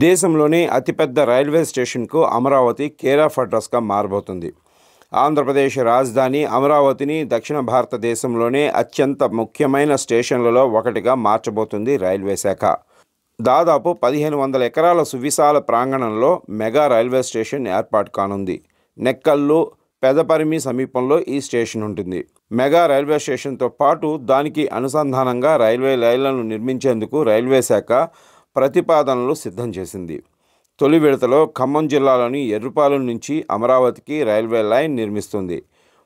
దేశంలోనే అతిపెద్ద రైల్వే స్టేషన్కు అమరావతి కేర్ ఆఫ్ అడ్రస్గా మారబోతుంది. ఆంధ్రప్రదేశ్ రాజధాని అమరావతిని దక్షిణ భారతదేశంలోనే అత్యంత ముఖ్యమైన స్టేషన్లలో ఒకటిగా మార్చబోతుంది రైల్వే శాఖ. దాదాపు 1500 ఎకరాల సువిశాల ప్రాంగణంలో మెగా రైల్వే స్టేషన్ ఏర్పాటు కానుంది. నెక్కల్లు, పెదపరిమి సమీపంలో ఈ స్టేషన్ ఉంటుంది. మెగా రైల్వే స్టేషన్తో పాటు దానికి అనుసంధానంగా రైల్వే లైన్లను నిర్మించేందుకు రైల్వే శాఖ ప్రతిపాదనలు సిద్ధం చేసింది. తొలి విడతలో ఖమ్మం జిల్లాలోని ఎర్రుపాలెం నుంచి అమరావతికి రైల్వే లైన్ నిర్మిస్తుంది.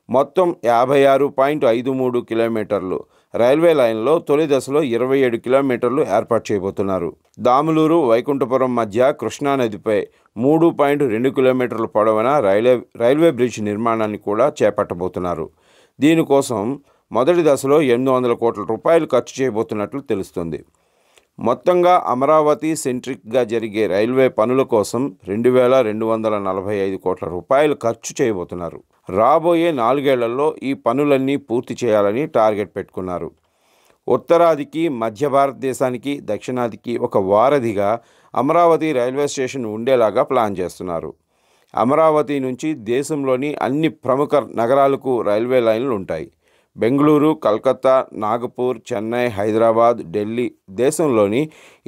మొత్తం 56.53 కిలోమీటర్లు రైల్వే లైన్లో తొలి దశలో 27 కిలోమీటర్లు ఏర్పాటు చేయబోతున్నారు. దాములూరు, వైకుంఠపురం మధ్య కృష్ణానదిపై 3.2 కిలోమీటర్ల పొడవున రైల్వే బ్రిడ్జ్ నిర్మాణాన్ని కూడా చేపట్టబోతున్నారు. దీనికోసం మొదటి దశలో 800 కోట్ల రూపాయలు ఖర్చు చేయబోతున్నట్లు తెలుస్తుంది. మొత్తంగా అమరావతి సెంట్రిక్గా జరిగే రైల్వే పనుల కోసం 2245 కోట్ల రూపాయలు ఖర్చు చేయబోతున్నారు. రాబోయే 4 ఏళ్లలో ఈ పనులన్నీ పూర్తి చేయాలని టార్గెట్ పెట్టుకున్నారు. ఉత్తరాదికి, మధ్య భారతదేశానికి, దక్షిణాదికి ఒక వారధిగా అమరావతి రైల్వే స్టేషన్ ఉండేలాగా ప్లాన్ చేస్తున్నారు. అమరావతి నుంచి దేశంలోని అన్ని ప్రముఖ నగరాలకు రైల్వే లైన్లు ఉంటాయి. బెంగళూరు, కలకత్తా, నాగపూర్, చెన్నై, హైదరాబాద్, ఢిల్లీ, దేశంలోని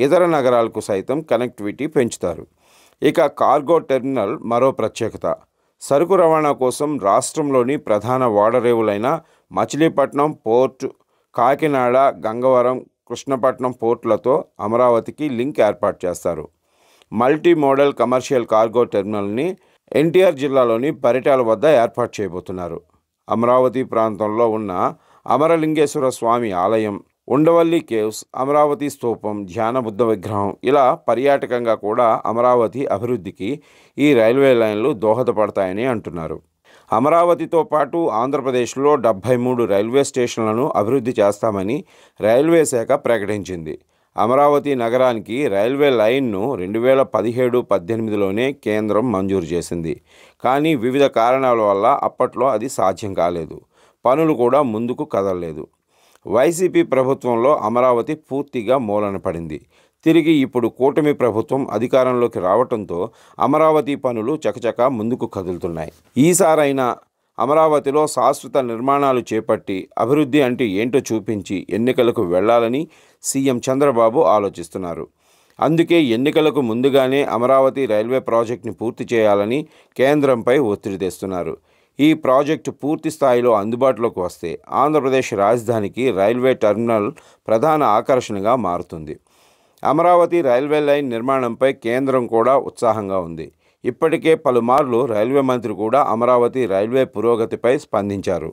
ఇతర నగరాలకు సైతం కనెక్టివిటీ పెంచుతారు. ఇక కార్గో టెర్మినల్ మరో ప్రత్యేకత. సరుకు రవాణా కోసం రాష్ట్రంలోని ప్రధాన ఓడరేవులైన మచిలీపట్నం పోర్టు, కాకినాడ, గంగవరం, కృష్ణపట్నం పోర్టులతో అమరావతికి లింక్ ఏర్పాటు చేస్తారు. మల్టీ మోడల్ కమర్షియల్ కార్గో టెర్మినల్ని ఎన్టీఆర్ జిల్లాలోని పరిటాల వద్ద ఏర్పాటు చేయబోతున్నారు. అమరావతి ప్రాంతంలో ఉన్న అమరలింగేశ్వర స్వామి ఆలయం, ఉండవల్లి కేవ్స్, అమరావతి స్తూపం, ధ్యాన బుద్ధ విగ్రహం ఇలా పర్యాటకంగా కూడా అమరావతి అభివృద్ధికి ఈ రైల్వే లైన్లు దోహదపడతాయని అంటున్నారు. అమరావతితో పాటు ఆంధ్రప్రదేశ్లో 73 రైల్వే స్టేషన్లను అభివృద్ధి చేస్తామని రైల్వే శాఖ ప్రకటించింది. అమరావతి నగరానికి రైల్వే లైన్ను 2017-18లోనే కేంద్రం మంజూరు చేసింది. కానీ వివిధ కారణాల వల్ల అప్పట్లో అది సాధ్యం కాలేదు. పనులు కూడా ముందుకు కదలలేదు. వైసీపీ ప్రభుత్వంలో అమరావతి పూర్తిగా మూలన పడింది. తిరిగి ఇప్పుడు కూటమి ప్రభుత్వం అధికారంలోకి రావడంతో అమరావతి పనులు చకచకా ముందుకు కదులుతున్నాయి. ఈసారైనా అమరావతిలో శాశ్వత నిర్మాణాలు చేపట్టి అభివృద్ధి అంటే ఏంటో చూపించి ఎన్నికలకు వెళ్లాలని సీఎం చంద్రబాబు ఆలోచిస్తున్నారు. అందుకే ఎన్నికలకు ముందుగానే అమరావతి రైల్వే ప్రాజెక్టుని పూర్తి చేయాలని కేంద్రంపై ఒత్తిడి తెస్తున్నారు. ఈ ప్రాజెక్టు పూర్తి స్థాయిలో అందుబాటులోకి వస్తే ఆంధ్రప్రదేశ్ రాజధానికి రైల్వే టెర్మినల్ ప్రధాన ఆకర్షణగా మారుతుంది. అమరావతి రైల్వే లైన్ నిర్మాణంపై కేంద్రం కూడా ఉత్సాహంగా ఉంది. ఇప్పటికే పలుమార్లు రైల్వే మంత్రి కూడా అమరావతి రైల్వే పురోగతిపై స్పందించారు.